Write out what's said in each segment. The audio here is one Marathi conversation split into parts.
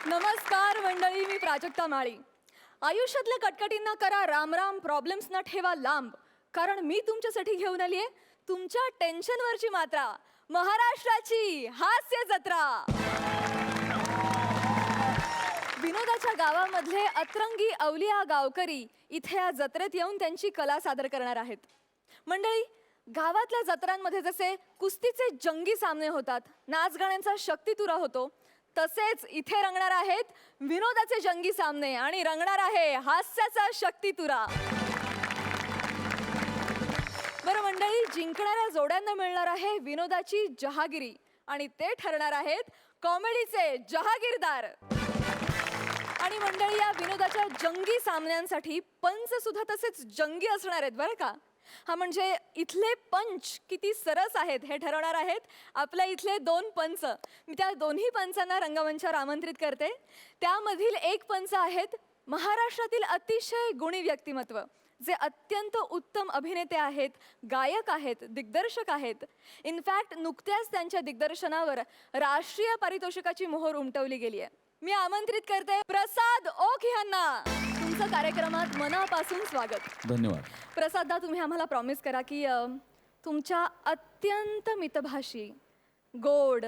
नमस्कार मंडळी, मी प्राजक्ता माळी. आयुष्यातल्या कटकटींना करा राम राम, प्रॉब्लेम्सना ठेवा लांब, कारण मी तुमच्यासाठी घेऊन आली आहे तुमच्या टेन्शनवरची मात्रा, महाराष्ट्राची हास्य जत्रा. विनोदाच्या गावामधले अतरंगी अवलिया गावकरी इथे या जत्रेत येऊन त्यांची कला सादर करणार आहेत. मंडळी, गावातल्या जत्रांमध्ये जसे कुस्तीचे जंगी सामने होतात, नाचगाण्यांचा शक्तितुरा होतो, तसेच इथे रंगणार आहेत विनोदाचे जंगी सामने आणि रंगणार आहे हास्याचा शक्तितुरा. बरं मंडळी, जिंकणाऱ्या जोड्यांना मिळणार आहे विनोदाची जहागिरी आणि ते ठरणार आहेत कॉमेडीचे जहागीरदार. आणि मंडळी, या विनोदाच्या जंगी सामन्यांसाठी पंच सुद्धा तसेच जंगी असणार आहेत बरं का. हा म्हणजे इथले पंच किती सरस आहेत हे ठरवणार आहेत आपल्या इथले दोन पंच. मी त्या दोन्ही पंचांना रंगमंचावर आमंत्रित करते. त्यामधील एक पंच आहेत महाराष्ट्रातील अतिशय गुणी व्यक्तिमत्व, जे अत्यंत उत्तम अभिनेते आहेत, गायक आहेत, दिग्दर्शक आहेत. इनफॅक्ट नुकत्याच त्यांच्या दिग्दर्शनावर राष्ट्रीय पारितोषिकाची मोहर उमटवली गेली आहे. मी आमंत्रित करते प्रसाद ओक यांना. तुमचं कार्यक्रमात मनापासून स्वागत. धन्यवाद. प्रसाददा, तुम्ही आम्हाला प्रॉमिस करा की तुमच्या अत्यंत मितभाषी, गोड,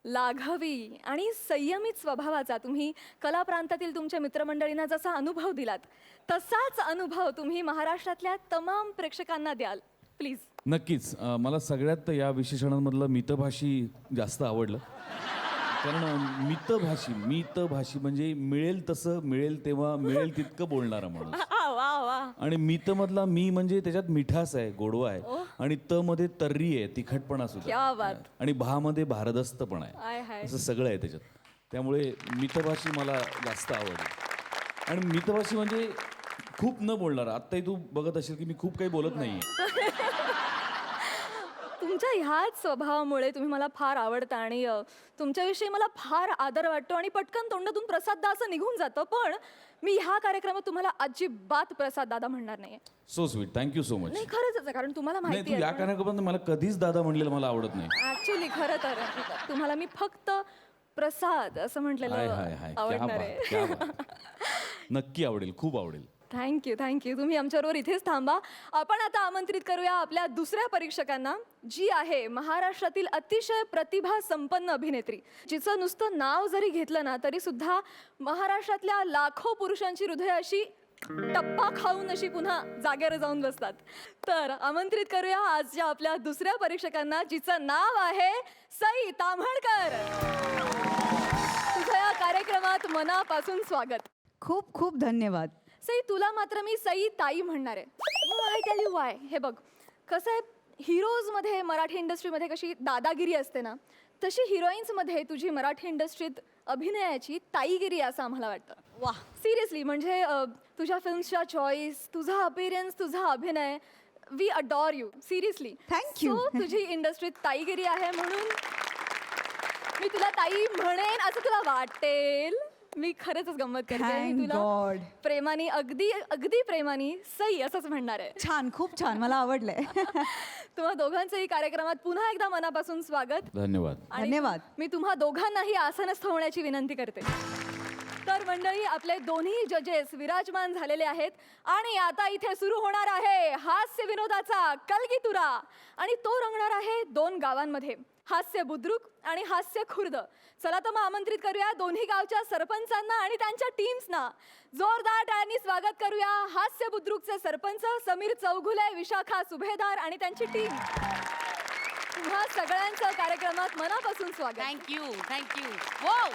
लाघवी आणि संयमित स्वभावाचा तुम्ही कला प्रांतातील तुमच्या मित्रमंडळींना जसा अनुभव दिलात, तसाच अनुभव तुम्ही महाराष्ट्रातल्या तमाम प्रेक्षकांना द्याल प्लीज. नक्कीच. मला सगळ्यात या विशेषणांमधलं मितभाषी जास्त आवडलं. कारण मितभाषी म्हणजे मिळेल तसं, मिळेल तेव्हा, मिळेल तितकं बोलणारा माणूस. वा वा. आणि मितमधला मी म्हणजे त्याच्यात मिठास आहे, गोडवा आहे, आणि त मध्ये तर्री आहे, तिखटपणा क्या सुद्धा, बात. आणि भा मध्ये भारदस्तपणा आय हाय. आहे. असं सगळं आहे त्याच्यात. त्यामुळे मितभाषी मला जास्त आवडली. आणि मितभाषी म्हणजे खूप न बोलणारा. आत्ताही तू बघत असेल की मी खूप काही बोलत नाहीये. तुमच्या ह्याच स्वभावामुळे तुम्ही मला फार आवडता आणि तुमच्याविषयी मला फार आदर वाटतो आणि पटकन तोंडातून प्रसाद असं निघून जातं. पण मी ह्या कार्यक्रमात तुम्हाला अजिबात प्रसाद दादा म्हणणार नाहीये. So sweet. Thank you so much. नाही, खरंच आहे, कारण तुम्हाला नाही, माहिती तू या आहे कार्यक्रमात मला कधीच दादा म्हणलेलं मला आवडत नाही. ऍक्च्युली खरं तर तुम्हाला मी फक्त प्रसाद असं हाय म्हटलेलं हाय हाय. क्या आवडणार बात, आहे. क्या बात. नक्की आवडेल, खूप आवडेल. थँक्यू. तुम्ही आमच्याबरोबर इथेच थांबा. आपण आता आमंत्रित करूया आपल्या दुसऱ्या परीक्षकांना, जी आहे महाराष्ट्रातील अतिशय प्रतिभा संपन्न अभिनेत्री, जिचं नुसतं नाव जरी घेतलं ना तरी सुद्धा महाराष्ट्रातल्या लाखो पुरुषांची हृदय अशी टप्पा खाऊन अशी पुन्हा जागेवर जाऊन बसतात. तर आमंत्रित करूया आजच्या आपल्या दुसऱ्या परीक्षकांना, जिचं नाव आहे सई ताम्हणकर. तुझं या कार्यक्रमात मनापासून स्वागत. खूप खूप धन्यवाद. सई, तुला मात्र मी सई ताई म्हणणार आहे. I tell you Y. हे बघ, कसं आहे, हिरोजमध्ये मराठी इंडस्ट्रीमध्ये कशी दादागिरी असते ना, तशी हिरोईन्समध्ये तुझी मराठी इंडस्ट्रीत अभिनयाची ताईगिरी असं आम्हाला वाटतं. वा. सिरियसली, म्हणजे तुझ्या फिल्म्सच्या चॉईस, तुझा अपीरियन्स, तुझा अभिनय, we adore you seriously. Thank you. तुझी इंडस्ट्रीत ताईगिरी आहे म्हणून मी तुला ताई म्हणेन असं तुला वाटेल. मी खरंच गंमत करते. मी Thank तुला God. प्रेमाने, अगदी प्रेमाने सई असंच म्हणणार आहे. छान, खूप छान, मला आवडलंय. तुम्हा दोघांचंही कार्यक्रमात पुन्हा एकदा मनापासून स्वागत. धन्यवाद. आणि धन्यवाद. मी तुम्हा दोघांनाही आसनस्थ होण्याची विनंती करते. तर मंडळी, आपले दोन्ही जजेस विराजमान झालेले आहेत आणि आता इथे सुरू होणार आहे हास्य विनोदाचा कलगीतुरा. आणि तो रंगणार आहे दोन गावांमध्ये, हास्य बुद्रुक आणि हास्य खुर्द. चला तर मग आमंत्रित करूया दोन्ही गावच्या सरपंचांना आणि त्यांच्या टीम्सना. जोरदार टाळ्यांनी स्वागत करूया हास्य बुद्रुकचे सरपंच समीर चौघुले, विशाखा सुभेदार आणि त्यांची टीम. तुम्हा सगळ्यांचं कार्यक्रमात मनापासून स्वागत. थँक्यू. हो.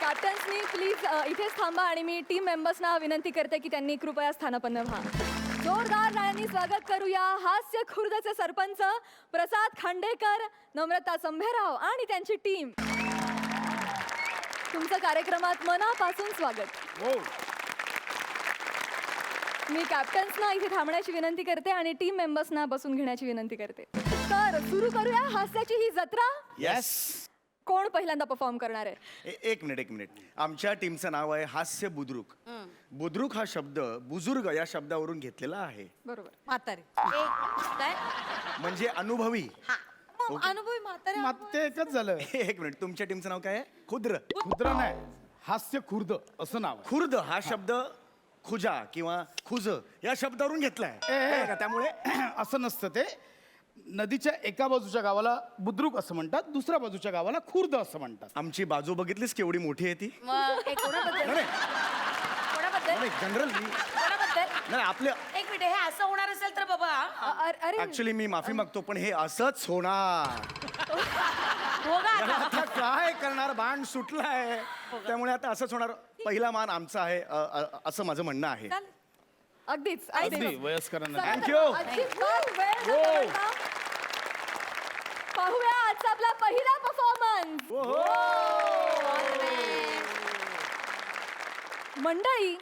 कॅप्टन्सनी प्लीज इथेच थांबा आणि मी टीम मेंबर्सना विनंती करते की त्यांनी कृपया स्थानापन्न व्हा. जोरदार टाळ्यांनी स्वागत करूया हास्य खुर्दचे सरपंच प्रसाद खांडेकर, नम्रता संभेराव आणि त्यांची टीम. तुमचं कार्यक्रमात मनापासून स्वागत. मी कॅप्टन्सना इथे थांबण्याची विनंती करते आणि टीम मेंबर्सना बसून घेण्याची विनंती करते. तर सुरू करूया हास्याची ही जत्रा. येस. कोण पहिल्यांदा परफॉर्म करणार आहे? एक मिनिट. आमच्या टीमचं नाव आहे हास्य बुद्रुक. बुद्रुक हा शब्द बुजुर्ग या शब्दावरून घेतलेला आहे. बरोबर. म्हातारे. काय? म्हणजे अनुभवी. मग अनुभवी म्हातारे. ते एकच झालं. एक मिनिट, तुमच्या टीमचं नाव काय आहे? खुद्र. कुत्र नाही. हास्य खुर्द असं नाव आहे. खुर्द हा शब्द खुजा किंवा खुज या शब्दावरून घेतलाय ए, का? त्यामुळे असं नसतं ते. नदीच्या एका बाजूच्या गावाला बुद्रुक असं म्हणतात, दुसऱ्या बाजूच्या गावाला खुर्द असं म्हणतात. आमची बाजू बघितलीस केवढी मोठी आहे ती? मग एक कोणाबद्दल नाही कोणाबद्दल जनरल कोणाबद्दल नाही आपल्या एक मिनिट हे असं होणार असेल तर बाबा अरे ऍक्च्युली मी माफी मागतो पण हे असंच होणार. हो का याला आता? आता काय करणार, बाण सुटलाय त्यामुळे आता असंच होणार. पहिला मान आमचा आहे असं माझं म्हणणं आहे. चालेल. अगदीच अगदी वयस्करांना. चला Thank तर you. अजिबात वेळ न घालवता पाहूया आजचा आपला पहिला परफॉर्मन्स. मंडळी,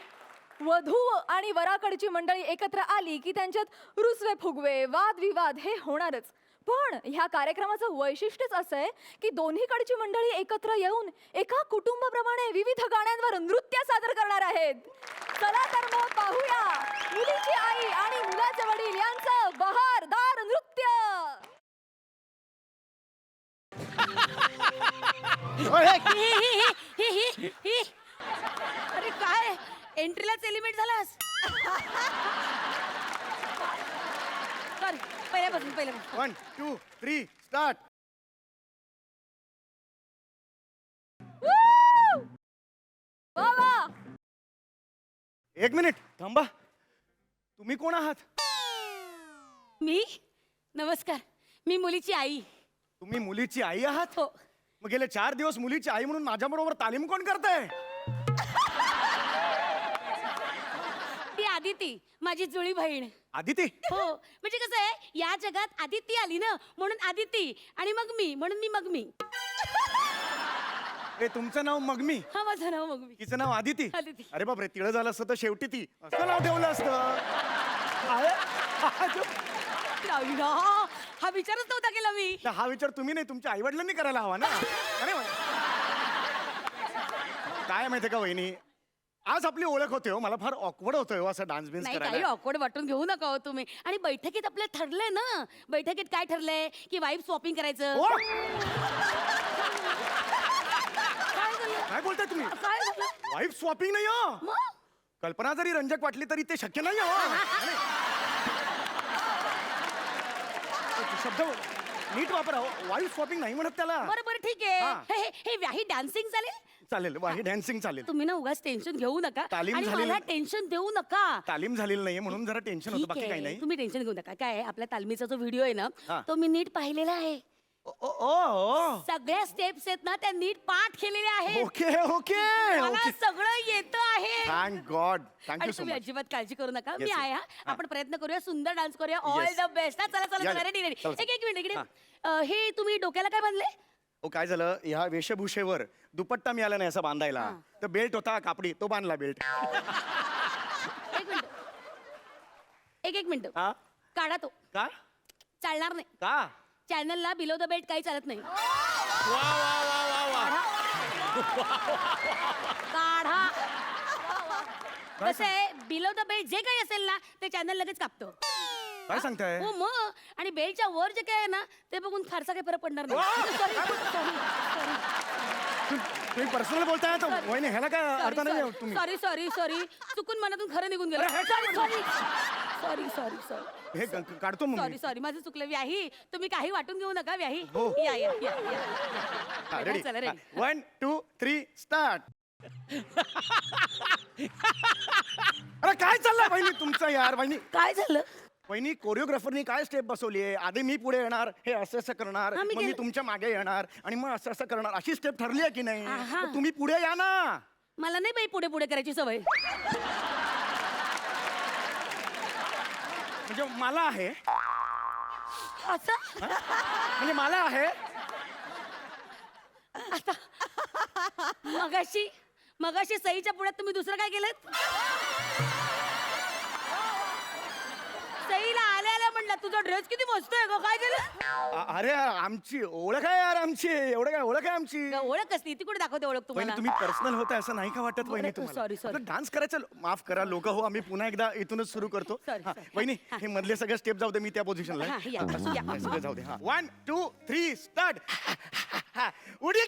वधू आणि वराकडची मंडळी एकत्र आली की त्यांच्यात रुसवे फुगवे वादविवाद हे होणारच. पण ह्या कार्यक्रमाचं वैशिष्ट्यच असं आहे की दोन्हीकडची मंडळी एकत्र येऊन एका कुटुंबाप्रमाणे विविध गाण्यांवर नृत्य सादर करणार आहेत. चला तर मग पाहूया मुलीची आई आणि मुलाचे वडील यांचं बहारदार नृत्य. ही. अरे काय एंट्रीलाच एलिमेंट झालास कर पहिल्यापासून 1 2 3 स्टार्ट. वा वा. एक मिनिट थांबा. तुम्ही कोण आहात? मी नमस्कार मी मुलीची आई तुम्ही मुलीची आई आहात? हो मग गेले 4 दिवस मुलीची आई म्हणून माझ्या बरोबर तालीम कोण करताय? ती आदिती माझी जुळी बहीण आदिती. हो म्हणजे कसं आहे या जगात आदिती आली ना म्हणून आदिती आणि मग मी म्हणून मी ए तुमचं नाव मगमी, हा माझं नाव मग मी तिचं नाव आदिती. आदिती. अरे बापरे, तिळं झालं असतं तर शेवटी ती असं नाव ठेवलं असतं. हा विचारच नव्हता केला मी तर हा विचार तुम्ही नाही तुमच्या आई वडिलांनी करायला हवा ना. अरे वा. काय माहितीये का वहिनी, आज आपली ओळख होते हो. मला फार ऑकवर्ड होतोय हो असं डान्स बिन्स नाही काही करायला. ऑकवर्ड वाटून घेऊ नका हो तुम्ही. आणि बैठकीत आपलं ठरलंय ना, बैठकीत काय ठरलंय की वाईफ स्वॉपिंग करायचं. ओ, काय झालं? काय बोलताय तुम्ही? काय झालं? वाईफ स्वॉपिंग नाही हो. मग कल्पना जरी रंजक वाटली तरी ते शक्य नाही हो. शब्द नीट वापरा. वाईफ स्वॉपिंग नाही म्हणत त्याला. बरं बरं ठीक आहे. हा. हे व्याही डान्सिंग चालेल. चालेल, वाही डॅन्सिंग चालेल. तुम्ही ना उगाच टेन्शन घेऊ नका तालीम आणि झालेली- मला टेन्शन देऊ नका. तालीम झालेली नाहीये म्हणून जरा टेन्शन होतं, ठीक बाकी काही आहे नाही. तुम्ही टेन्शन घेऊ नका. काय आहे, आपल्या तालमीचा जो व्हिडिओ आहे ना हा. तो मी नीट पाहिलेला आहे. ओ, ओ, ओ. सगळ्या स्टेप्स आहेत ना त्या नीट पाठ केलेल्या आहेत. ओके ओके मला ओके. सगळं येतं आहे. थँक गॉड, थँक्यू आणि सो तुम्ही मच. अजिबात काळजी करू नका. मी Yes, yes. आहे हा. हा. आपण प्रयत्न करूया, सुंदर डान्स करूया. All Yes. The best. चला चला या, चला या. Ready ready. चला, एक मिनिट इकडे. हा. हे तुम्ही डोक्याला काय बांधले? ओ काय झालं, ह्या वेशभूषेवर दुपट्टा मिळाला नाही असं बांधायला, तर बेल्ट होता कापडी, तो बांधला बेल्ट. एक मिनिट एक मिनिट हा काढा तो. का चालणार नाही. का चॅनलला बिलो द बेल्ट काही चालत नाही. काढा. कसं आहे, बिलो द बेल्ट जे काही असेल ना ते चॅनल लगेच कापतो. काय सांगताय? हो मग. आणि बेल्टच्या वर जे काय आहे ना ते बघून फारसा काही फरक पडणार नाही. तुम्ही पर्सनल बोलताय तर वहिनी, ह्याला काय अर्थ नाही आहे तुम्ही. सॉरी चुकून मनातून खरं निघून गेलं. अरे, सॉरी हे काढतो मग मी. सॉरी माझं चुकलं. व्याही तुम्ही काही वाटून घेऊ नका. व्याही हो. या हा, रेडी. चला रेडी. 1 2 3 स्टार्ट. अरे काय चाललंय वहिनी तुमचं यार? वहिनी काय झालं? वहिनी, कोरिओग्राफरनी काय स्टेप बसवली आहे? आधी मी पुढे येणार, हे असं असं करणार, हा, मी मग मी केलं. तुमच्या मागे येणार आणि मग असं असं करणार, अशी स्टेप ठरली आहे की नाही? आहा. मग तुम्ही पुढे या ना. मला नाही बाई पुढे पुढे करायची सवय. म्हणजे मला आहे, असं म्हणजे मला आहे. मगाशी सईच्या पुढ्यात तुम्ही दुसरं काय केलं? सईला आल्या म्हणलं तुझा ड्रेस किती मस्त आहे गं. काय झालं? अरे आमची ओळख आहे यार, आमची एवढं काय ओळख आहे आमची. ओळख कसली ती कुठे दाखवते ओळख वहिनी तुम्हाला? तुम्ही पर्सनल होता असं नाही का वाटत वहिनी बरं, तुम्हाला? sorry. डान्स करायचं माफ करा लोक हो, आम्ही पुन्हा एकदा इथूनच सुरू करतो. Sorry, हा, sorry. वहिनी हे मधले सगळे स्टेप जाऊ दे, मी त्या पोझिशनला हा, या, या. सगळं जाऊ दे. हा 1 2 3 स्टार्ट. उडी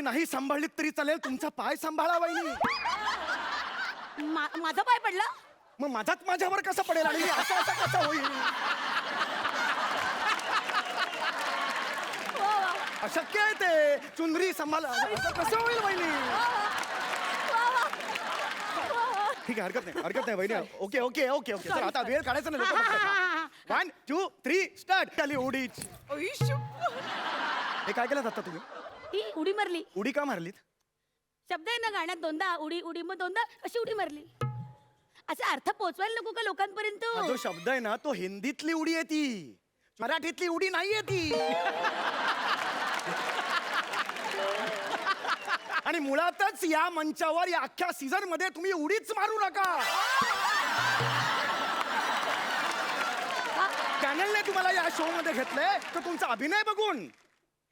नाही सांभाळलीत तरी चालेल, तुमचा पाय सांभाळा वहिनी. माझा पाय पडला. मग माझाच माझ्यावर कसं पडेल आणि असं असं कसं होईल? अशक्य आहे ते. चुनरी सांभाळ, असं कसं होईल वहिनी? ठीक आहे, हरकत नाही वहिनी. Okay okay okay okay. चला आता वेळ काढायचा ना. 1 2 3 स्टार्ट. आली उडी. हे काय केलं आता तुम्ही? ही उडी मारली. उडी का मारलीत? शब्द आहे ना गाण्यात, दोनदा उडी उडी, मग दोनदा अशी उडी मारली. असा अर्थ पोचवायला नको का लोकांपर्यंत? हा जो शब्द आहे ना, तो हिंदीतली उडी आहे ती, मराठीतली उडी नाहीये ती. आणि मुळातच या मंचावर या अख्ख्या सीझन मध्ये तुम्ही उडीच मारू नका. चॅनलने तुम्हाला या शो मध्ये घेतलंय तर तुमचा अभिनय बघून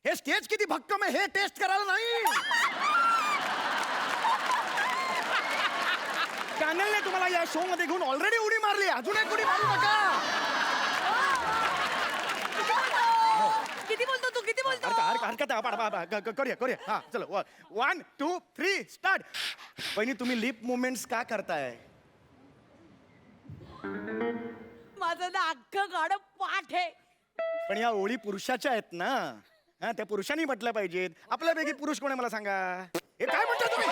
हे स्टेज किती भक्कम आहे हे टेस्ट करायला नाही. चॅनलने तुम्हाला या शो मध्ये घेऊन ऑलरेडी उडी मारली, अजून एक उडी मारू नका. किती बोलतो तू, किती बोलतो? हरकत आहे. करूया. हा चलो. 1 2 3 स्टार्ट. वहिनी तुम्ही लिप मुवमेंट्स का करताय? माझं ना अख्खं गाणं पाठ आहे. पण या ओळी पुरुषाच्या आहेत ना. हा, त्या पुरुषांनी म्हटल्या पाहिजेत. आपल्यापैकी पुरुष कोण आहे मला सांगा? हे काय म्हणता तुम्ही?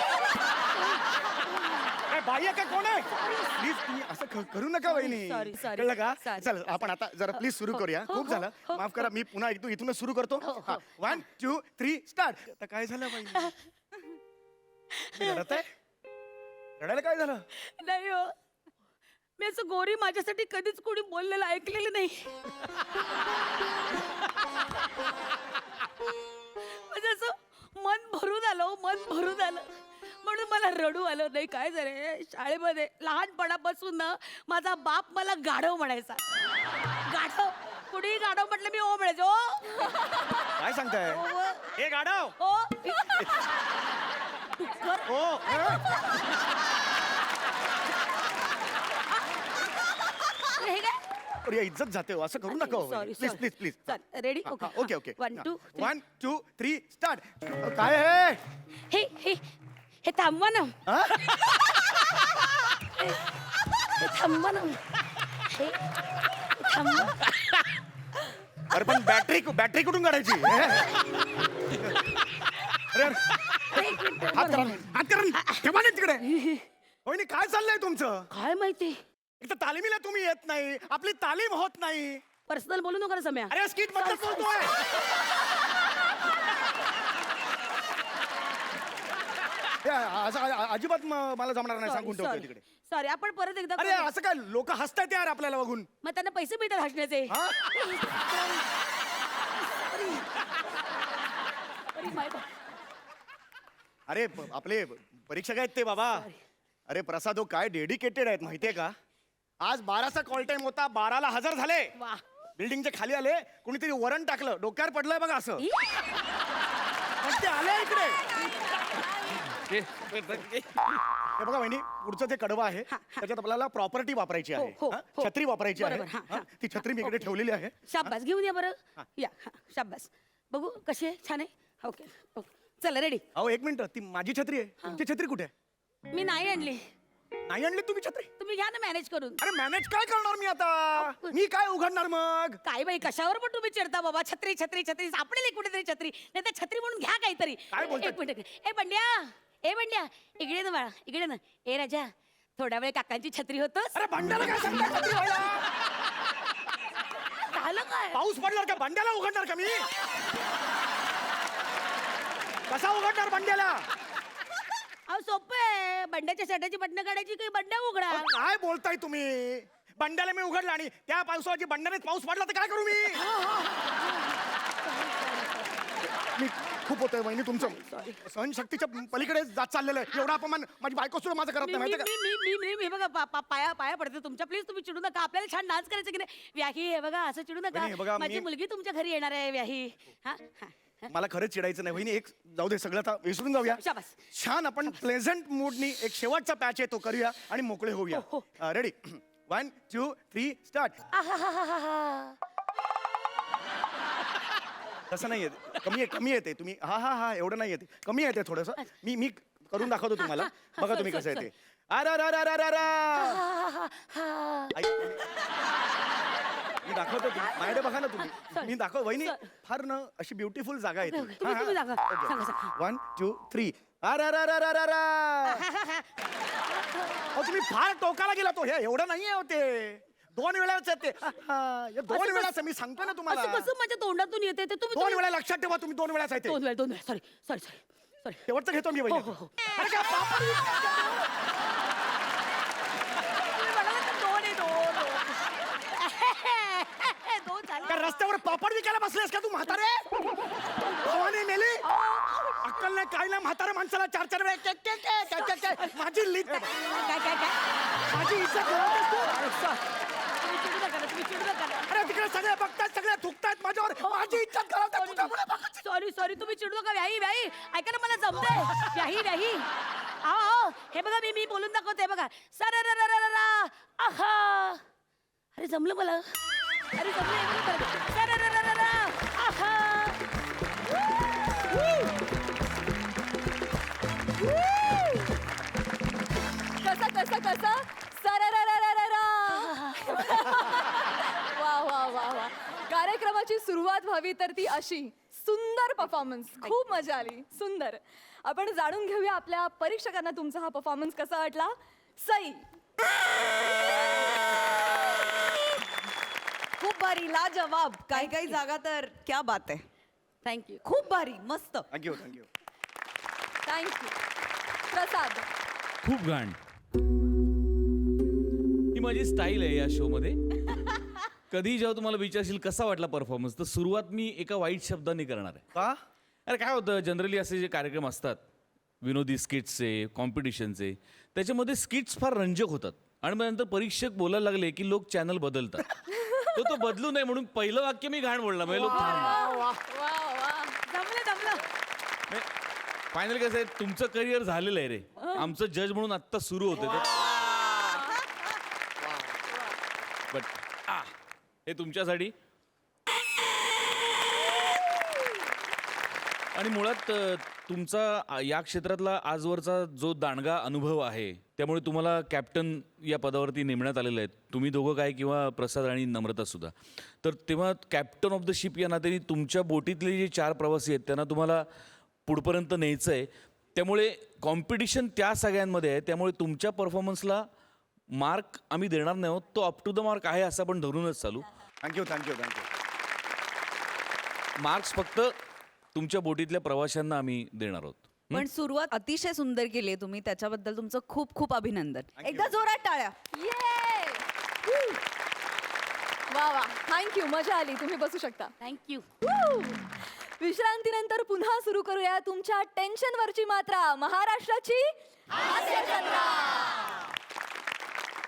काय बाह्य का कोण आहे? प्लीज तुम्ही असं करू नका वहिनी. Sorry, sorry. कळलं का? Sorry. चल आपण आता जरा प्लीज सुरू करूया. हो, खूप हो, झालं. हो, माफ करा, मी पुन्हा इथूनच सुरू करतो. हो. 1 2 3 स्टार्ट. आता काय झालं वहिनी? तुम्ही रडत आहे? रडायला काय झालं? नाही हो, मी असं गोरी माझ्यासाठी कधीच कोणी बोललेलं ऐकलेलं नाही. म्हणजे असं मन भरून आलं, मन भरून आलं, म्हणून मला रडू आलं नाही. काय झालं, शाळेमध्ये लहानपणापासून ना माझा बाप मला गाढव म्हणायचा. गाढव, कुणीही गाढव म्हटलं मी ओ म्हणायचं. ओ काय सांगताय? हे गाडव. ओ ओ हे काय? अरे इज्जत जाते हो, असं करू नका हो. Sorry please please please. Ready? Okay okay. 1 2 1 2 3 start. काय आहे? हे हे हे थांबवा ना. हा? हे थांबवा ना. हे थांबवा. अरे पण बॅटरी कुठून काढायची? अरे हात करा ठेवा ना तिकडे. वहिनी काय चाललंय तुमचं? काय माहिती, एक तर तालीमीला तुम्ही येत नाही, आपली तालीम होत नाही. पर्सनल बोलू नका रे सम्या. अरे स्किट बद्दल बोलतोय. हे अजिबात मला जमणार नाही, सांगून ठेवतोय तिकडे. सॉरी, आपण परत एकदा अरे करूया. असं काय लोक हसतायत यार आपल्याला बघून. मग त्यांना पैसे मिळतात हसण्याचे. हा? अरे माय गॉड. अरे आपले परीक्षक आहेत ते बाबा. अरे प्रसाद हो काय डेडिकेटेड आहेत माहितीये का? आज 12चा कॉल टाइम होता, 12ला हजर झाले. वा. बिल्डिंगच्या खाली आले, कोणीतरी वरण टाकलं, डोक्यावर पडलंय बघा असं. पण ते आले इकडे. हे बघा वहिनी, पुढचं जे कडवं आहे त्याच्यात आपल्याला प्रॉपर्टी वापरायची आहे. हो, हा? हो. छत्री वापरायची आहे. बरोबर, हा, हा? हा. ती छत्री मी इकडे ठेवलेली आहे. शाब्बास, घेऊन या बरं. या हा, शाब्बास. बघू कशी आहे, छान आहे. ओके ओके, चला रेडी. अहो एक मिनिट, ती माझी छत्री आहे, तुमची छत्री कुठे आहे? मी नाही आणली. नाही आणली तुम्ही छत्री? तुम्ही घ्या ना मॅनेज करून. अरे मॅनेज काय करणार मी आता? मी काय उघडणार मग? काय बाई, कशावर पण तुम्ही चिडता बाबा. छत्री छत्री छत्री सापडेल एक कुठेतरी छत्री, नाही तर छत्री म्हणून घ्या काहीतरी. काय बोलताय? एक मिनिट. ए बंड्या इकडे ना बाळा, इकडे ना. ए राजा, थोड्या वेळ काकांची छत्री होतोस. अरे भांड्याला काय सांगताय छत्री व्हायला? झालं काय? पाऊस पडणार का भांड्याला उघडणार का मी? कसा उघडणार भांड्याला? अहो सोपं आहे, बंड्याच्या शर्टाची बटणं काढायची काही बंड्या उघडा. अहो, काय बोलताय तुम्ही? बंड्याला मी उघडला आणि त्या पावसाची बंड्याने पाऊस पडला तर काय करू मी? मी खूप होतंय वहिनी तुमचं. सहनशक्तीच्या पलीकडे जात चाललेलं आहे. एवढा अपमान माझी बायको सुद्धा माझं करत नाही माहिती का? मी बघा पाया पडते तुमच्या. प्लीज तुम्ही चिडू नका. आपल्याला छान डान्स करायचं की नाही. व्याही हे बघा, असं चिडू वहिनी, हे बघा, नका. माझी मी- मुलगी तुमच्या घरी येणार आहे व्याही. हा हा. मला खरंच चिडायचं नाही वहिनी. एक जाऊ दे, सगळं आता विसरून जाऊया. शाबास. छान आपण प्लेझंट मूडनी एक शेवटचा पॅच आहे तो करूया आणि मोकळे होऊया. हो, रेडी? 1 2 3 स्टार्ट. आहाहाहाहा. तसं नाहीये. कमी येते तुम्ही हा एवढं नाही येते कमी येते थोडंसं मी करून दाखवतो तुम्हाला बघा तुम्ही कसं येते मी दाखवतो माझ्याकडे बघा ना तुम्ही मी दाखव वहिनी फार ना अशी ब्युटिफुल जागा येते तुम्ही सांगा. सांगा, सांगा. 1 2 3 तुम्ही फार टोकाला गेला तो हे एवढं नाहीये होते 2 वेळाच येते 2 वेळाच मी सांगतो ना तुम्हाला असं कसं माझ्या तोंडातून येते ते तुम्ही 2 वेळा लक्षात ठेवा तुम्ही 2 वेळाच येते 2 वेळा सॉरी शेवटचं घेतो मी वहिनी हो, हो. अरे काय बापरे. तुम्ही म्हणाला तर 2 आहे 2 झाले. का रस्त्यावर पापड विकायला बसलेस का तू म्हातारे भवानी मेली अक्कल नाही काय नाही म्हातारे माणसाला 4 वेळा माझी लीड काय माझी इज्जत घालवतेस तू. तुम्ही चिडू नका ना. अरे तिकडे सगळे बघतायत सगळे थुकतायत माझ्यावर माझी इज्जत घालवतात तुझ्यामुळे बघा. सॉरी तुम्ही चिडू नका व्याही ऐका ना मला जमतंय व्याही आओ हे बघा मी बोलून दाखवते बघा सर आहा अरे जमलं मला अरे जमलं सर आहा कसं सरररररररा. वा कार्यक्रमाची सुरुवात व्हावी तर ती अशी सुंदर परफॉर्मन्स खूप मजा आली सुंदर आपण जाणून घेऊया आपल्या परीक्षकांना तुमचा हा परफॉर्मन्स कसा वाटला सई खूप भारी लाजवाब काही जागा तर क्या बात आहे थँक्यू खूप भारी मस्त थँक्यू थँक्यू प्रसाद खूप घाण ही माझी स्टाईल आहे या शो मध्ये कधी जेव्हा तुम्हाला विचारशील कसा वाटला परफॉर्मन्स तर सुरुवात मी एका वाईट शब्दांनी करणार आहे का अरे काय होतं जनरली असे जे कार्यक्रम असतात विनोदी स्किट्सचे कॉम्पिटिशनचे त्याच्यामध्ये स्किट्स फार रंजक होतात आणि मग नंतर परीक्षक बोलायला लागले की लोक चॅनल बदलतात तो बदलू नये म्हणून पहिलं वाक्य मी घाण बोलला म्हणजे लोक जमलं फायनल कसं आहे तुमचं करिअर झालेलं आहे रे आमचं जज म्हणून आत्ता सुरू होते बट हे तुमच्यासाठी आणि मुळात तुमचा या क्षेत्रातला आजवरचा जो दांडगा अनुभव आहे त्यामुळे तुम्हाला कॅप्टन या पदावरती नेमण्यात आलेलं आहे तुम्ही दोघं काय किंवा प्रसाद आणि नम्रता सुद्धा तर तेव्हा कॅप्टन ऑफ द शिप या नात्याने तुमच्या बोटीतले जे 4 प्रवासी आहेत त्यांना तुम्हाला पुढपर्यंत न्यायचं आहे त्यामुळे कॉम्पिटिशन त्या सगळ्यांमध्ये आहे त्यामुळे तुमच्या परफॉर्मन्सला मार्क आम्ही देणार नाही आहोत तो अप टू द मार्क आहे असं आपण धरूनच चालू थँक्यू मार्क्स फक्त तुमच्या बोटीतल्या प्रवाशांना आम्ही देणार आहोत पण सुरुवात अतिशय सुंदर केली आहे तुम्ही त्याच्याबद्दल तुमचं खूप खूप अभिनंदन एकदा जोरात टाळ्या ये वा थँक्यू मजा आली तुम्ही बसू शकता थँक्यू विश्रांतीनंतर पुन्हा सुरू करूया तुमच्या टेन्शन वरची मात्रा महाराष्ट्राची हास्य जत्रा.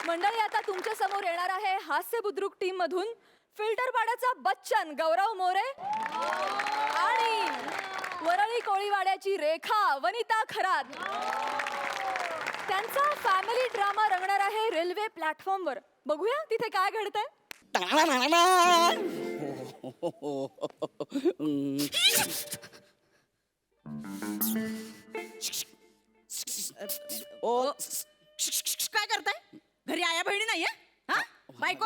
मंडळी आता तुमच्या समोर येणार आहे हास्य बुद्रुक टीम मधून फिल्टरपाड्याचा बच्चन गौरव मोरे आणि वरळी कोळीवाड्याची रेखा वनिता खरात त्यांचा फॅमिली ड्रामा रंगणार आहे रेल्वे प्लॅटफॉर्मवर बघूया तिथे काय घडतंय काय करताय घरी आया बहिणी नाहीये हा बायको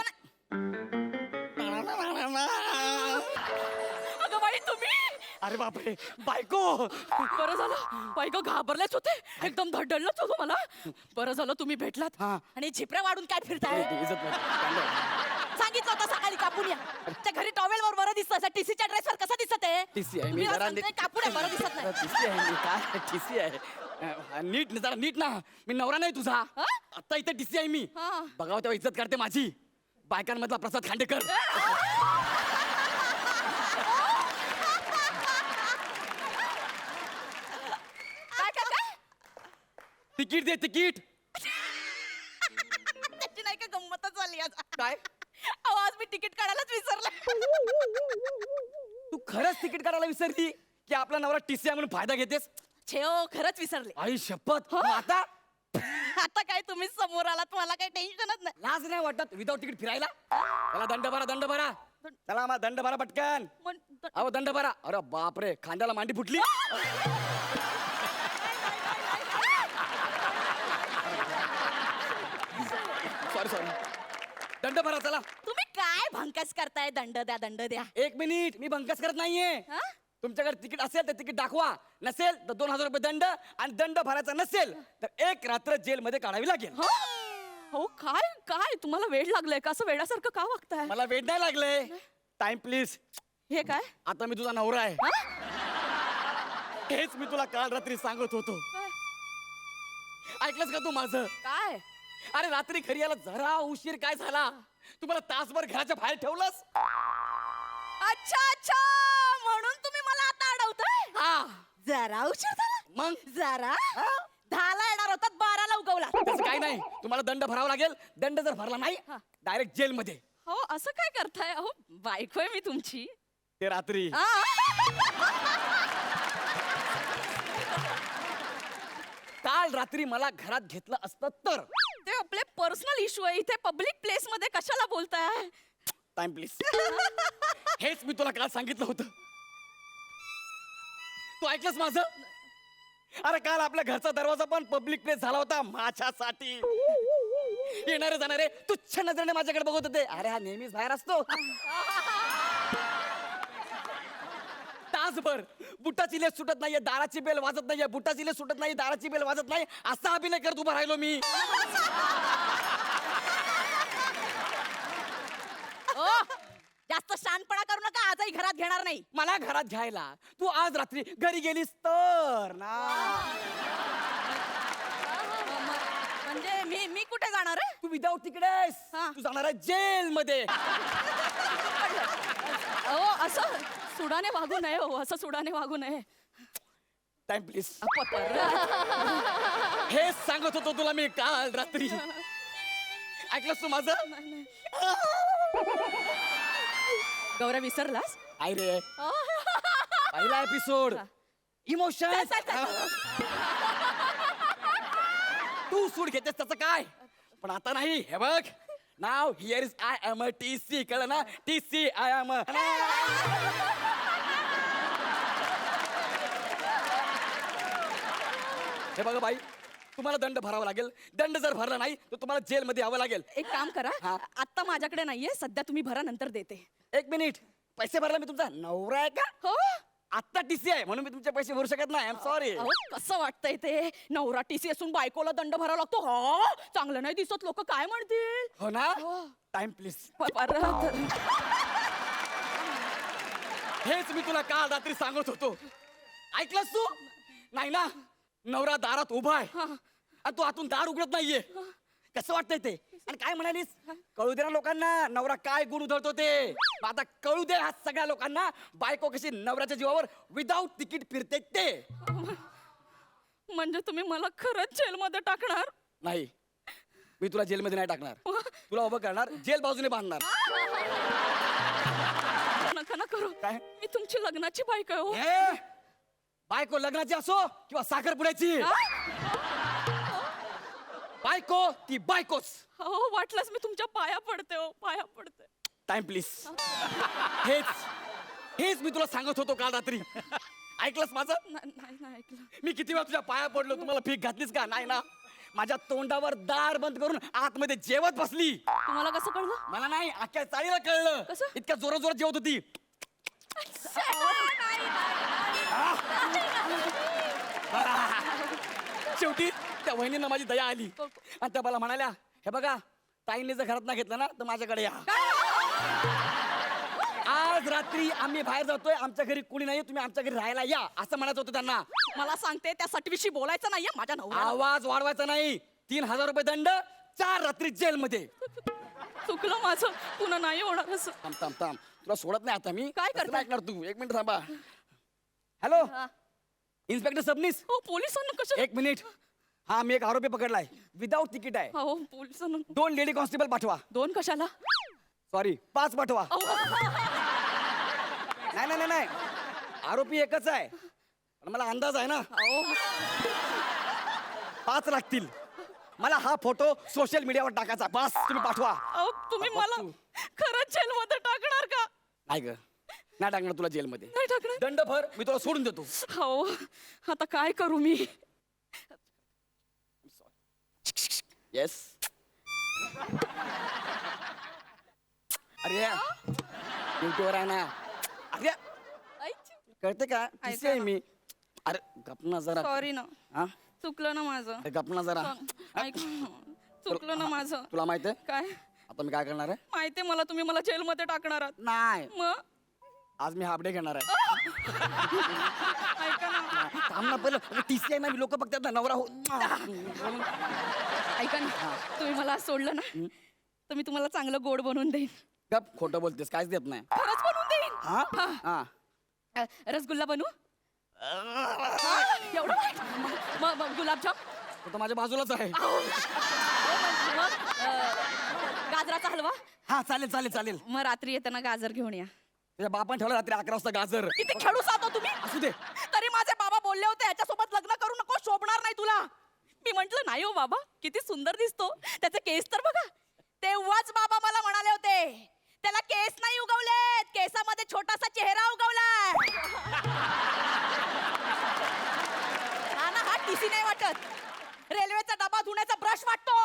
अगं बाई तुम्ही अरे बापरे बायको बरं झालं बायको घाबरलेच होते एकदम धडधडलंच होतं मला बरं झालं तुम्ही भेटलात आणि झिपऱ्या वाढून काय फिरताय सांगितलं होतं सकाळी कापून या त्या घरी टॉवेल वर बरं दिसतं टीसीच्या ड्रेसवर कसं दिसत आहे टीसी आहे तुम्ही सांगताय कापून आहे बरं दिसत नाही टीसी आहे मी काय टीसी आहे नीट जरा नीट ना मी नवरा नाही तुझा आता इथे टीसी आहे मी बघावं तेव्हा इज्जत करते माझी बायकांमधला प्रसाद खांडेकर तिकीट दे तिकीट त्याची नाही का गंमतच झाली आज काय आवाज मी तिकीट काढायलाच विसरले तू खरंच तिकीट काढायला विसरली की आपला नवरा टीसी आहे म्हणून फायदा घेतेस छेओ खरंच विसरले आई शपथ मग आता आता काय तुम्ही समोर आलात मला काही टेन्शनच नाही लाज नाही वाटत विदाऊट तिकीट फिरायला त्याला दंड भरा चला आम्हाला दंड भरा पटकन. अहो दंड भरा. अरे बापरे, खांद्याला मांडी फुटली. सॉरी दंड भरा चला. तुम्ही काय भंकस करताय? दंड द्या. एक मिनिट, मी भंकस करत नाहीये. हा? तुमच्याकडे तिकीट असेल तर तिकीट दाखवा, नसेल तर 2000 रुपये दंड, आणि दंड भरायचा नसेल तर 1 रात्र जेलमध्ये काढावी लागेल. हो काय तुम्हाला वेळ लागलाय का? असं वेळासारखं का वागताय? मला वेळ नाही लागले. Time please. हे काय? आता मी तुझा नवरा आहे. हेच मी तुला काल रात्री सांगत होतो. ऐकलंस का तू माझं? काय? अरे रात्री घरी यायला जरा उशीर काय झाला, तुम्हाला तासभर घराच्या बाहेर ठेवलंस. अच्छा म्हणून तुम्ही मला आता अडवताय? हा जरा उशीर झाला. मग जरा 10ला येणार होतात, 12ला उगवला. तसं काही नाही, तुम्हाला दंड भरावा लागेल. दंड जर भरला नाही डायरेक्ट जेलमध्ये. हो असं काय करताय? अहो बायको आहे मी तुमची. ते रात्री काल रात्री मला घरात घेतलं असतं तर. ते आपले पर्सनल इश्यू आहे. इथे पब्लिक प्लेस मध्ये कशाला बोलताय? Time please. हेच मी तुला काल सांगितलं होतं. तू ऐकलंस माझं? अरे काल आपल्या घरचा दरवाजा पण पब्लिक प्लेस झाला होता माझ्यासाठी. येणारे जाणारे तुच्छ नजरेने माझ्याकडे बघत होते. अरे हा नेहमीच बाहेर असतो. तासभर बुटाची लेस सुटत नाहीये, दाराची बेल वाजत नाहीये, बुटाची लेस सुटत नाही, दाराची बेल वाजत नाही, असा अभिनय करत उभा राहिलो मी. जास्त शानपणा करू नका. आजही घरात घेणार नाही. मला घरात घ्यायला तू आज रात्री घरी गेलीस तर ना. म्हणजे मी कुठे जाणार आहे? तू विदाऊट तिकडेस. हा. तू जाणार आहे जेल मध्ये. अहो असं सुडाने वागू नये. हो असं सुडाने वागू नये. Time please. हेच सांगत होतो तुला मी काल रात्री. ऐकलंस तू माझं? गौरव विसरलास? आई रे, पहिला एपिसोड इमोशन. तू सूड घेतेस त्याचं काय, पण आता नाही. हे बघ, now here is I am a TC. कळलं ना? TC I am a. हे बघा बाई, तुम्हाला दंड भरावा लागेल. दंड जर भरला नाही तर तुम्हाला जेलमध्ये यावं लागेल. एक काम करा, हा. आता माझ्याकडे नाहीये सध्या. तुम्ही भरा, नंतर देते. एक मिनिट, पैसे भरला मी तुमचा नवरा आहे का? हो. आता TC आहे म्हणून मी तुमचे पैसे भरू शकत नाही. I am sorry. अहो कसं वाटतंय ते? नवरा TC असून बायकोला दंड भरावा लागतो. हो चांगलं नाही दिसत. लोक काय म्हणतील? हो ना? Time please. हेच मी तुला काल रात्री सांगत होतो. ऐकलंस तू? नाही ना? नवरा दारात उभा आहे आणि तू आतून दार उघडत नाहीये. कसं वाटतंय ते? आणि काय म्हणालीस? कळू दे ना लोकांना नवरा काय गुण उधळतो ते. मग आता कळू दे ह्या सगळ्या लोकांना बायको कशी नवऱ्याच्या जीवावर विदाऊट तिकीट फिरते ते. म्हणजे तुम्ही मला खरंच जेलमध्ये टाकणार? नाही, मी तुला जेलमध्ये नाही टाकणार. तुला उभं करणार, जेल बाजूने बांधणार. नका ना करू. काय? मी तुमची लग्नाची बायको आहे. हो. ए, बायको लग्नाची असो किंवा साखरपुड्याची, बायको ती बायकोच. हो वाटलंच मी तुमच्या पाया पडते. हो पाया पडते. Time please. हेच मी तुला सांगत होतो काल रात्री. ऐकलंस माझं? नाही ऐकलं. मी किती वेळा तुझ्या पाया पडलो. तुम्हाला भीक घातलीस का? नाही ना? माझ्या तोंडावर दार बंद करून आतमध्ये जेवत बसली. तुम्हाला कसं कळलं? मला नाही, अख्ख्या चाळीला कळलं. कसं? इतक्या जोरात जोरात जेवत होती. शेवटी त्या वहिनींना माझी दया आली आणि त्या मला म्हणाल्या, हे बघा ताईंनी जर घरात नाही घेतलं ना तर माझ्याकडे या. आज रात्री आम्ही बाहेर जातोय, आमच्या घरी कुणी नाही, तुम्ही आमच्या घरी राहायला या, असं म्हणायचं होतं त्यांना. मला सांगते त्या सटवीशी बोलायचं नाहीये माझ्या नवऱ्याला. आवाज वाढवायचा नाही. 3000 रुपये दंड, 4 रात्री जेलमध्ये. चुकलं माझं. पुन्हा नाही होणार असं. थांब तुला सोडत नाही आता मी. काय असं करताय? नाही ऐकणार तू. एक मिनिट थांबा. Hello, inspector Sabnis. हो पोलिसांना कसं? एक मिनिट. हा, मी एक आरोपी पकडलाय, विदाऊट तिकीट आहे. हो पोलिसांना. 2 लेडी कॉन्स्टेबल पाठवा. 2 कशाला? सॉरी, 5 पाठवा. अहो, नाही, आरोपी एकच आहे, पण मला अंदाज आहे ना. 5 लागतील. मला हा फोटो सोशल मीडियावर टाकायचा. बस तुम्ही पाठवा. अहो, तुम्ही मला खरंच जेलमध्ये टाकणार का? नाही ग नाही टाकणार तुला जेलमध्ये. नाही टाकणार. दंड भर, मी तुला सोडून देतो. हो आता काय करू मी? येस. अरे ड्युटीवर आहे ना. अरे कळते का? किसी आहे मी. अरे गपना जरा. सॉरी ना, हा चुकलं ना माझं. अरे गपना जरा. ऐक चुकलं ना माझं. तुला माहित आहे काय आता मी काय करणार आहे? माहितीये मला, तुम्ही मला जेलमध्ये टाकणार आहात. नाही, मग आज मी हाफ डे घेणार आहे. ऐका ना, थांब ना पहिलं. टीसी आहे ना, मी लोक बघतात ना नवरा हो. ऐका ना, तुम्ही मला आज सोडलं ना तर मी तुम्हाला चांगलं गोड बनवून देईन. गप, खोटं बोलतेस, काहीच देत नाही. खरंच बनवून देईन. हा हा रसगुल्ला बनवू? एवढं वाईट? मग गुलाबजाम? तो तर माझ्या बाजूलाच आहे. मग गाजराचा हलवा? हा चालेल चालेल चालेल. मग रात्री येताना गाजर घेऊन या. तुझ्या बापान ठेवलं रात्री 11 वाजता गाजर. किती खेळू जातो तुम्ही. असू दे. तरी माझे बाबा बोलले होते याच्यासोबत लग्न करू नको, शोभणार नाही तुला. मी म्हंटल नाही हो बाबा, किती सुंदर दिसतो, त्याचे केस तर बघा. तेव्हाच बाबा मला म्हणाले होते त्याला केस नाही उगवलेत, केसामध्ये छोटासा चेहरा उगवलाय. हा टीसी नाही वाटत, रेल्वेचा डबा धुण्याचा ब्रश वाटतो.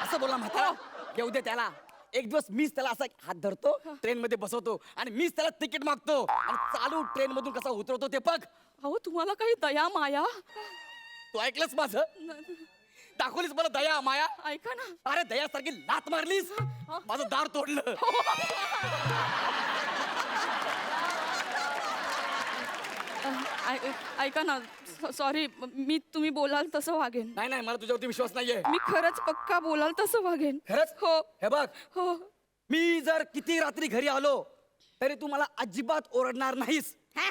असं बोला म्हातारा. येऊ दे त्याला. एक दिवस मीच त्याला असा हात धरतो, ट्रेन मध्ये बसवतो आणि मीच त्याला तिकीट मागतो आणि चालू ट्रेन मधून कसा उतरवतो ते बघ. अहो तुम्हाला काही दया माया? तू ऐकलंस माझं? दाखवलीस मला दया माया? ऐका ना, अरे दयासारखी लात मारलीस, माझं दार तोडलं. ऐका ना, सॉरी, मी तुम्ही बोलाल तसं वागेन. नाही नाही, मला तुझ्यावरती विश्वास नाहीये. मी खरंच पक्का बोलाल तसं वागेन. खरंच? हो हे बघ, हो. मी जर किती रात्री घरी आलो तरी तू मला अजिबात ओरडणार नाहीस. हा?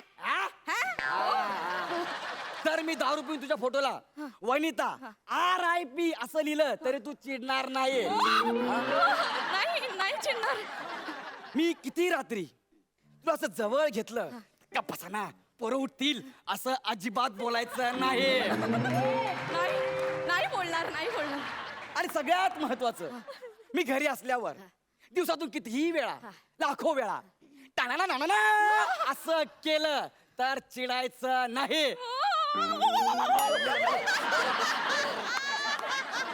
जर मी दारू पिऊन तुझ्या फोटोला वनिता RIP असं लिहिलं तरी तू चिडणार नाही. नाही नाही चिडणार. मी किती रात्री तुला असं जवळ घेतलं का बसा ना पोरं उठतील असं अजिबात बोलायचं नाही. नाही नाही बोलणार, नाही बोलणार. आणि सगळ्यात महत्वाचं, मी घरी असल्यावर दिवसातून कितीही वेळा, लाखो वेळा टाणा नाना असं केलं तर चिडायचं नाही.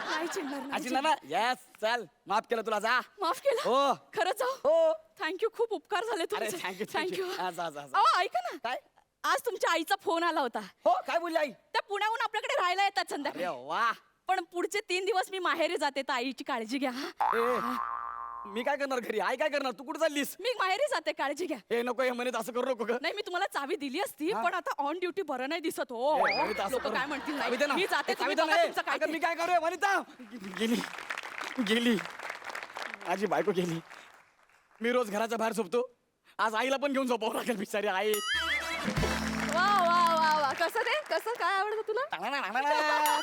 नाही चिडणार, नाही अशी ना येस, चल माफ केलं तुला, जा. माफ केलं? हो. खरंच जाऊ? हो. थँक्यू, खूप उपकार झाले अरे तुमचे. Thank you thank you. जा जा जा. अहो ऐका ना, काय? आज तुमच्या आईचा फोन आला होता. हो काय बोलली आई? त्या पुण्याहून आपल्याकडे राहायला येतात अरे संध्याकाळी. वा. पण पुढचे 3 दिवस मी माहेरी जाते, तर आईची काळजी घ्या. ए, मी काय करणार घरी? आई काय करणार? तू कुठे चाललीस? मी माहेरी जाते, काळजी घ्या. हे नको, हे म्हणत असं करू नको ग. नाही मी तुम्हाला चावी दिली असती, हा? पण आता ऑन ड्युटी बरं नाही दिसत हो. ए, वनिता, असं लोक करू. काय म्हणतील चावी दे ना. नाही. मी जाते, ए, तुम्ही चावी दे बघा ना. ए, तुमचं काय अगं, ते. मी काय करू वनिता? गेली गेली माझी बायको गेली. मी रोज घराच्या बाहेर झोपतो, आज आईला पण घेऊन झोपावं लागेल बिचारी आई. वा वा वा वा, कसं ते कसं काय आवडतं तुला?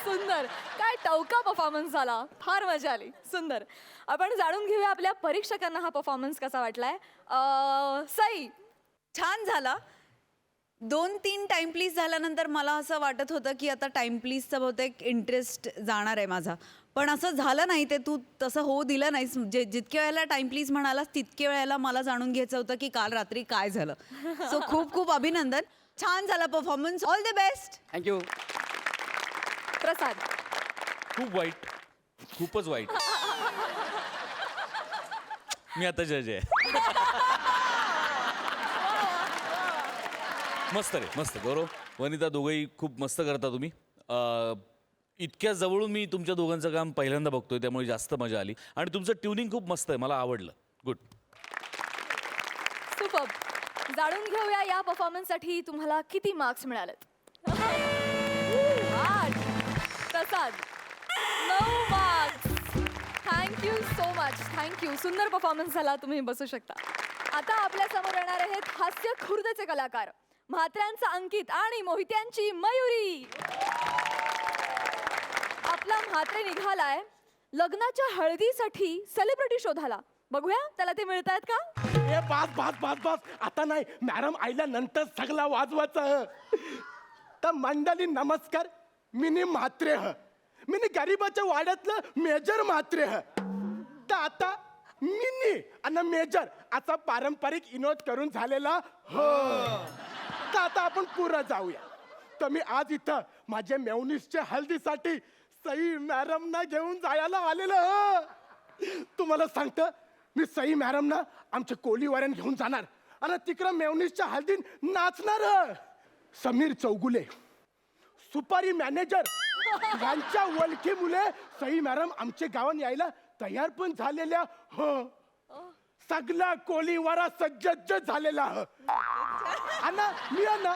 सुंदर, काय टवका परफॉर्मन्स झाला, फार मजा आली. सुंदर. आपण जाणून घेऊया आपल्या परीक्षकांना हा परफॉर्मन्स कसा वाटलाय. सई, छान झाला. 2-3 टाइम प्लीज झाल्यानंतर मला असं वाटत होतं की आता टाइम प्लीजचा बहुतेक इंटरेस्ट जाणार आहे माझा, पण असं झालं नाही. ते तू तसं होऊ दिलं नाहीस. जितके वेळेला टाइम प्लीज म्हणालास तितके वेळेला मला जाणून घ्यायचं होतं की काल रात्री काय झालं. सो खूप खूप अभिनंदन. छान झाला performance. All the best. Thank you. Prasad. खूप वाईट, खूपच वाईट. मी आता जज आहे. मस्त रे, मस्त. गौरव, वनिता, दोघंही खूप मस्त करता तुम्ही. इतक्या जवळून मी तुमच्या दोघांचं काम पहिल्यांदा बघतोय, त्यामुळे जास्त मजा आली. आणि तुमचं ट्युनिंग खूप मस्त आहे, मला आवडलं. गुड. सुपर. जाणून घेऊया या परफॉर्मन्ससाठी तुम्हाला किती मार्क्स मिळालेत. 8. प्रसाद 9 marks. Thank you so much. Thank you. सुंदर परफॉर्मन्स झाला. तुम्ही बसू शकता. आता आपल्या समोर येणार आहेत हास्य खुर्दचे कलाकार, म्हात्र्यांचा अंकित आणि मोहित्यांची मयुरी. आपला म्हात्रे निघालाय लग्नाच्या हळदीसाठी सेलिब्रिटी शोधायला. बघूया त्याला ते मिळतायत का. ए बास बास बास बास, आता नाही मॅडम, आईला नंतर सगळा वाजवायचं. तर मंडळी नमस्कार, मिनी म्हात्रे ह, मिनी गरीबाच्या वाड्यातलं मेजर म्हात्रे ह. तर आता मिनी आणि मेजर असा पारंपरिक विनोद करून झालेला हो. तर आता आपण पुढे जाऊया. तर मी आज इथं माझ्या मेवणीसच्या हल्दीसाठी सई मॅडमना घेऊन जायला आलेलो हो. तुम्हाला सांगतं मी सई मॅडमना आमच्या कोलीवाऱ्यान घेऊन जाणार आणि तिकडं मेवणीसच्या हल्दीत नाचणार. समीर चौगुले सुपारी मॅनेजर यांच्या ओळखी मुले सई मॅडम आमच्या गावात यायला तयार पण झालेल्या हो. सगळा कोलीवारा सज्ज झालेला हो. आणि मी ना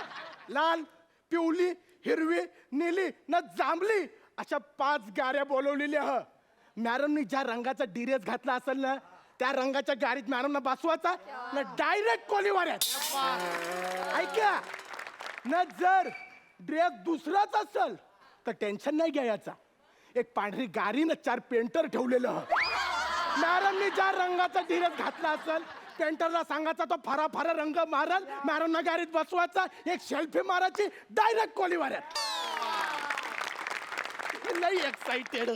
लाल पिवली हिरवी नीली ना जांभली अशा 5 गाड्या बोलवलेल्या ह. मॅडमनी ज्या रंगाचा ड्रेस घातला असेल ना त्या रंगाच्या गाडीत मॅडमना बसवायचा ना डायरेक्ट कोलीवाऱ्यात. ऐका ना जर ड्रेस दुसराच असेल तर टेन्शन नाही घ्यायचा. एक पांढरी गाडी ना 4 पेंटर ठेवलेलं ह. मॅडमनी ज्या रंगाचा ड्रेस घातला असेल पेंटरला सांगायचा तो फरा फरा रंग मारल. मॅडमना गाडीत बसवायचा एक सेल्फी मारायची डायरेक्ट कोलीवाऱ्यात. नाही एक्साइटेड.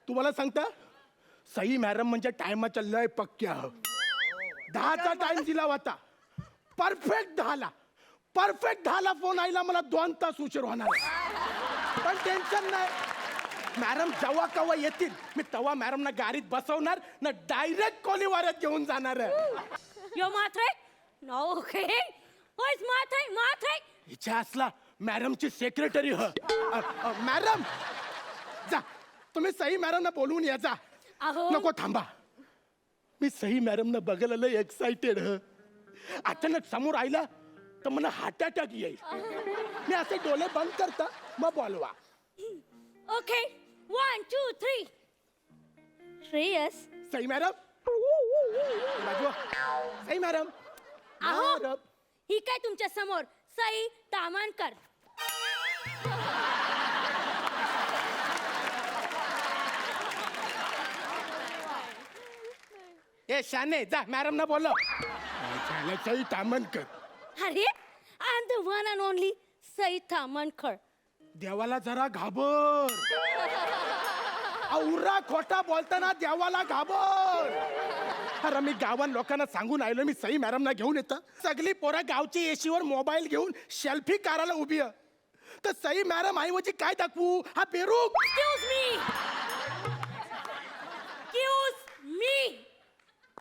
तुम्हाला सांगता सई मॅडम म्हणजे टायमाच्या लय पक्क्या ह. 10चा टाइम दिला होता. परफेक्ट 10ला. परफेक्ट 10ला फोन आईला मला 2 तास उशीर होणार आहे. पण टेन्शन नाही. मॅडम जेव्हा केव्हा येतील मी तेव्हा मॅडमना गाडीत बसवणार ना डायरेक्ट कोलीवाऱ्यात घेऊन जाणार. यो मात्रे नो ओके होयच मात्रे इच्छा असला मॅडमची सेक्रेटरी ह. मॅडम जा तुम्ही सई मॅडमना बोलवून या जा. अहो. नको थांबा. मी सई मॅडमना बघायला लय एक्साइटेड ह. अचानक समोर आईला तर मला हार्ट अटॅक येईल. मी असे डोळे बंद करता मग बोलवा. ओके 1 2 3 श्रेयस सई मॅडम बाजू. सई मॅडम अहो. मॅडम. ही काय तुमच्या समोर सई तामणकर. ए शाने जा मॅडमना बोलव. सई तामणकर. अरे I am the one and only Sai Tamhankar. देवाला जरा घाबर. औरा खोटा बोलताना देवाला घाबर. अरे मी गावात लोकांना सांगून आलो मी सई मॅडमना घेऊन येतं. सगळी पोरं गावची एशीवर मोबाईल घेऊन सेल्फी काढायला उभी आहे. तर सई मॅडम ऐवजी काय दाखवू हा पेरूक.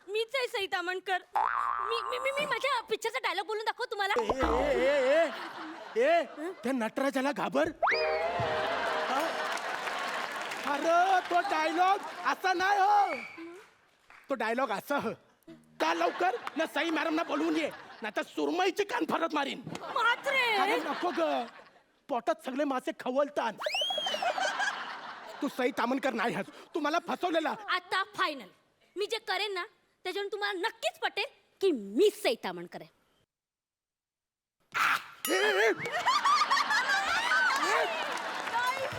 मीच आहे सई तामणकर. मी माझ्या पिक्चरचा डायलॉग बोलून दाखव तुम्हाला. ए त्या नटराजाला घाबर. अरे तो डायलॉग असा नाही हो. तो डायलॉग असा ह. का लवकर ना सई मॅडमना बोलवून ये नाही तर सुरमईची कान फरत मारीन. अरे नको ग पोटात सगळे मासे खवलतात. तू सई तामणकर नाही हस. तू मला फसवलेला. आता फायनल मी जे करेन ना त्याच्यावरून तुम्हाला नक्कीच पटेल की मी सई तामणकर आहे.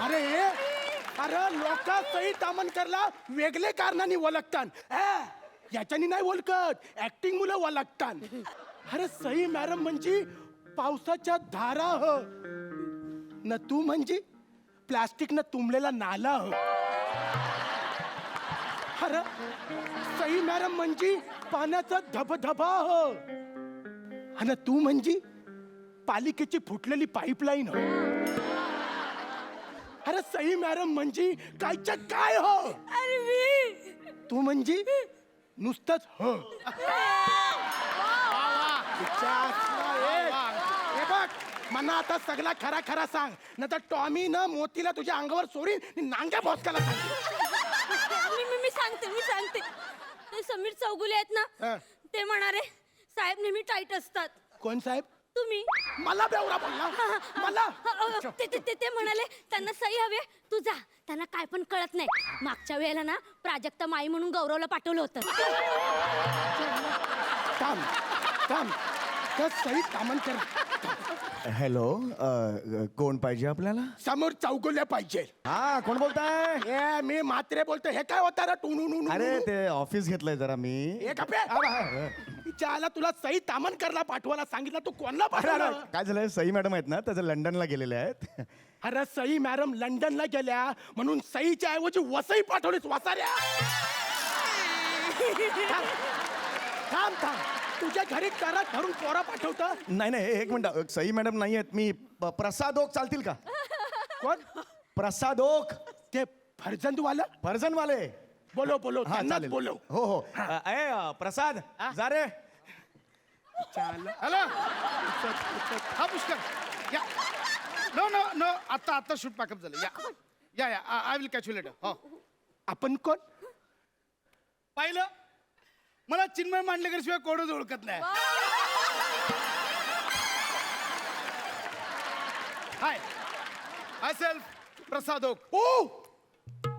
अरे अरे लोक सई तामणकरला वेगळे कारणाने ओळखतात. याच्यानी नाही ओळखत ऍक्टिंग मुलं ओळखतात. अरे सई मॅडम म्हणजे पावसाच्या धारा हो न तू म्हणजे प्लास्टिक न तुंबलेला नाला हो. अरे सई मॅडम म्हणजे पाण्याचा धबधबा हो आणि तू म्हणजे पालिकेची फुटलेली पाईपलाईन हो. अरे सई मॅडम म्हणजे कायच्या काय हो. अरे मी तू म्हणजे नुसतंच हो. हे बघ मना आता सगळा खरा खरा सांग न तर टॉमी न मोतीला तुझ्या अंगावर सोडीन नांग्या भोसकाला सांग. मी सांगते ते समीर चौगुले आहेत हा. ना ते म्हणारे साहेब नेहमी टाईट असतात. कोण साहेब. तुम्ही मला बेवरा बोलला मला. ते म्हणाले त्यांना सई हवी आहे. तू जा त्यांना काय पण कळत नाही. मागच्या वेळेला ना प्राजक्ता माई म्हणून गौरवला पाठवलं होतं. थांब थांब तर सई तामणकर. हॅलो कोण पाहिजे आपल्याला. समोर चौगुल्या पाहिजे. हा कोण बोलताय. ए मी म्हात्रे बोलतोय. हे काय होता रे टुनू. अरे ते ऑफिस घेतलंय जरा मी. आला तुला सई तामणकरला पाठवायला सांगितलं तू कोणला पाठवलं. काय झालंय सई मॅडम आहेत ना त्याचं लंडनला गेलेले आहेत. अरे सई मॅडम लंडनला गेल्या म्हणून सईच्या ऐवजी वसई पाठवलीस वसाऱ्या. थांब थांब तुझ्या घरी करत भरून पोरा पाठवतं. नाही नाही एक मिनिट सई मॅडम नाही आहेत मी प्रसाद ओक चालतील का? कोण? प्रसाद ओक ते फरजंदवाला. फर्जनवाले. बोलो बोलो हा त्यांनाच चालेल बोलो. हो हो प्रसाद जा रे. हॅलो हा पुष्कर या. नो नो नो आता शूट पॅकअप झालं. या या I will catch you later. हो आपण कोण? पाहिलं मला चिन्मय मांडलेकर शिवाय कोणच ओळखत नाही. हाय आय सेल्फ प्रसाद ओक. ओ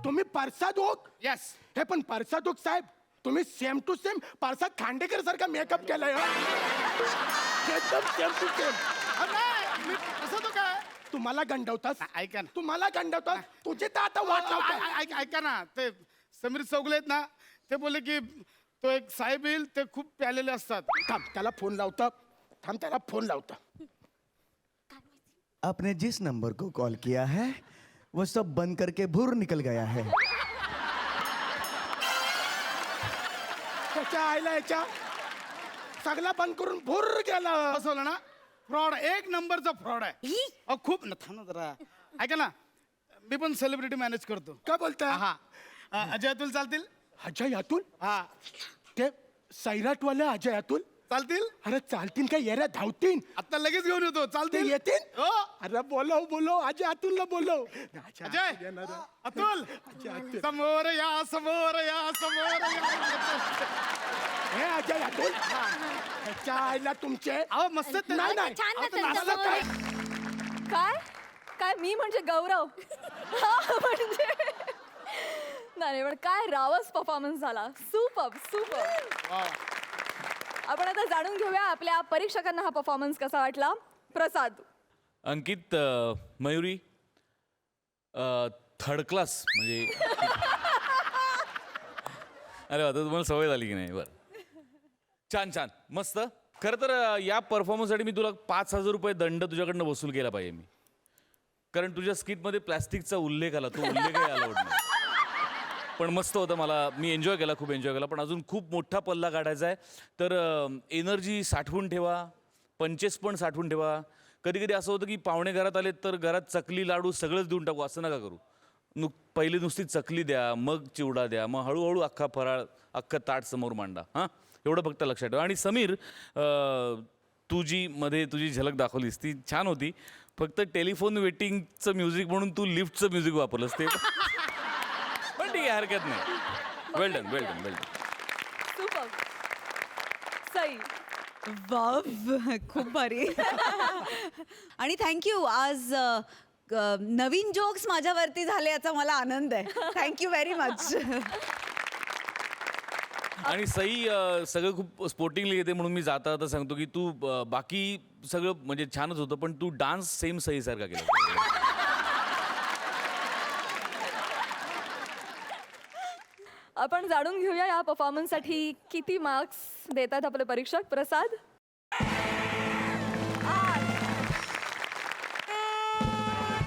तुम्ही परसाद ओक. येस हे पण परसाद ओक साहेब तुम्ही सेम टू सेम परसाद खांडेकर सारखा मेकअप केलाय. एकदम सेम टू सेम. मी असं तो काय तुम्हाला गंडवतास. ऐका ना. तुम्हाला गंडवतास. तुझी तर आता वाट लावताय. ऐका ना ते समीर चौगले आहेत ना ते बोलले की तो एक साहेब येईल ते खूप प्यालेले असतात. थांब त्याला फोन लावता. थांब त्याला फोन लावता. आपने जिस नंबर को कॉल किया है वो सब बंद करके भूर निकल गया है. त्याच्या आईला याच्या सगळा बंद करून भुर गेला. फसवलं ना. फ्रॉड एक नंबरचा फ्रॉड आहे. अहो खूप ना थांब ना जरा. ऐका ना मी पण सेलिब्रिटी मॅनेज करतो. काय बोलताय? हा अजय अतुल चालतील. अजय अतुल. हा ते सैराटवाले अजय अतुल. चालतील. अरे चालतील काय येऱ्या धावतील. आता लगेच घेऊन येतो. ते चालतील. येतील. हो अरे बोलव बोलव अजय अतुलला बोलव. अजय येणार आहे. अतुल अजय अतुल. समोर या समोर या समोर या. हे अजय अतुल. त्याच्या आईला तुमचे. अहो मस्त आहेत ते. नाही नाही छान अहो, ते नाचतात नाचतात समोर. काय? काय काय मी म्हणजे गौरव हा, म्हणजे नाही पण काय रावस परफॉर्मन्स झाला. Super super. आपण आता जाणून घेऊया आपल्या परीक्षकांना हा परफॉर्मन्स कसा वाटला. प्रसाद. अंकित मयुरी थर्ड क्लास म्हणजे अरे आता तुम्हाला सवय झाली की नाही. बरं छान छान मस्त. खरं तर या परफॉर्मन्ससाठी मी तुला 5,000 रुपये दंड तुझ्याकडनं वसूल केला पाहिजे मी. कारण तुझ्या स्किटमध्ये प्लॅस्टिकचा उल्लेख आला. तो उल्लेखही अलाउड नाही. पण मस्त होतं. मी एन्जॉय केला. खूप एन्जॉय केला. पण अजून खूप मोठा पल्ला काढायचा आहे. तर एनर्जी साठवून ठेवा. पंचेस पण साठवून ठेवा. कधी कधी असं होतं की पाहुणे घरात आलेत तर घरात चकली लाडू सगळंच देऊन टाकू. असं नका करू. पहिली नुसती चकली द्या मग चिवडा द्या मग हळूहळू अख्खा फराळ अख्खं ताट समोर मांडा. हां एवढं फक्त लक्षात ठेवा. आणि समीर तुझी झलक दाखवलीस ती छान होती. फक्त टेलिफोन वेटिंगचं म्युझिक म्हणून तू लिफ्टचं म्युझिक वापरलंस ते पण ठीक आहे हरकत नाही. वेल डन वेल डन वेल डन. सुपर. सई. वाव खूप भारी. आणि थँक्यू आज नवीन जोक्स माझ्यावरती झाले याचा मला आनंद आहे. Thank you very much. आणि सई सगळं खूप स्पोर्टिंगली येते म्हणून मी जाता जाता सांगतो की तू बाकी सगळं म्हणजे छानच होतं पण तू डान्स सेम सईसारखा केला. आपण जाणून घेऊया या परफॉर्मन्ससाठी किती मार्क्स देतात आपले परीक्षक. प्रसाद.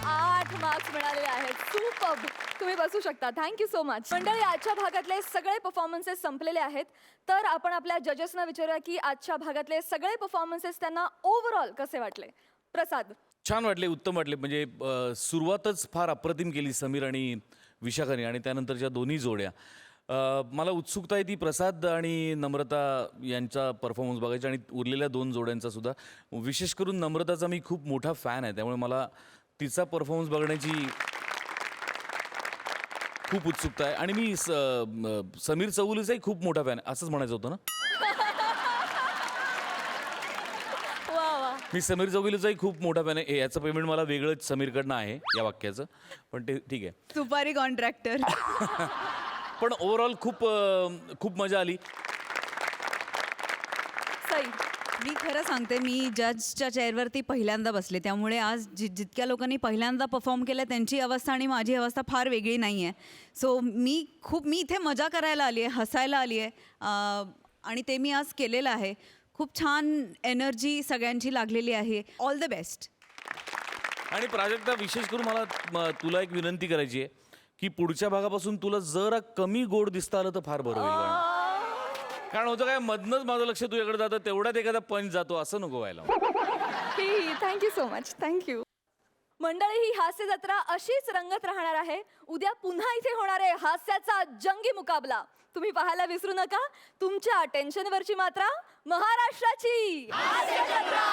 8 मार्क्स मिळालेले आहेत. सुपर. तुम्ही बसू शकता. Thank you so much. मंडळी आजच्या भागातले सगळे परफॉर्मन्सेस संपलेले आहेत. तर आपण आपल्या जजेसना विचारूया की आजच्या भागातले सगळे परफॉर्मन्सेस त्यांना ओव्हरऑल कसे वाटले. प्रसाद. छान वाटले उत्तम वाटले. म्हणजे सुरुवातच फार अप्रतिम केली समीर आणि विशाखाने आणि त्यानंतरच्या दोन्ही जोड्या. मला उत्सुकता आहे ती प्रसाद आणि नम्रता यांचा परफॉर्मन्स बघायची आणि उरलेल्या 2 जोड्यांचा सुद्धा. विशेष करून नम्रताचा मी खूप मोठा फॅन आहे त्यामुळे मला तिचा परफॉर्मन्स बघण्याची खूप उत्सुकता आहे. आणि मी समीर चौगुलेचाही खूप मोठा फॅन आहे असंच म्हणायचं होतं ना. वा वा. मी समीर चौगुलेचाही खूप मोठा फॅन आहे. याचं पेमेंट मला वेगळंच समीरकडनं आहे या वाक्याचं पण ते ठीक आहे. सुपारी कॉन्ट्रॅक्टर. पण ओव्हरऑल खूप मजा आली. सई. मी खरं सांगते मी जजच्या चेअरवरती पहिल्यांदा बसले त्यामुळे आज जितक्या लोकांनी पहिल्यांदा परफॉर्म केलं त्यांची अवस्था आणि माझी अवस्था फार वेगळी नाही आहे. सो मी इथे मजा करायला आली आहे हसायला आली आहे आणि ते मी आज केलेलं आहे. खूप छान एनर्जी सगळ्यांची लागलेली आहे. All the best. आणि प्राजक्ता विशेष करून मला तुला एक विनंती करायची आहे की पुढच्या भागापासून तुला जरा कमी गोड दिसता आलं तर फार बरं होईल. कारण होतं काय मधनच माझं लक्ष तुझ्याकडे जातं तेवढ्यात एखादा पंच जातो असं नको व्हायला. Thank you so much, thank you. मंडळी, ही हास्य जत्रा अशीच रंगत राहणार आहे. उद्या पुन्हा इथे होणार आहे हास्याचा जंगी मुकाबला. तुम्ही पाहायला विसरू नका. तुमच्या टेन्शनवरची मात्रा महाराष्ट्राची हास्य जत्रा.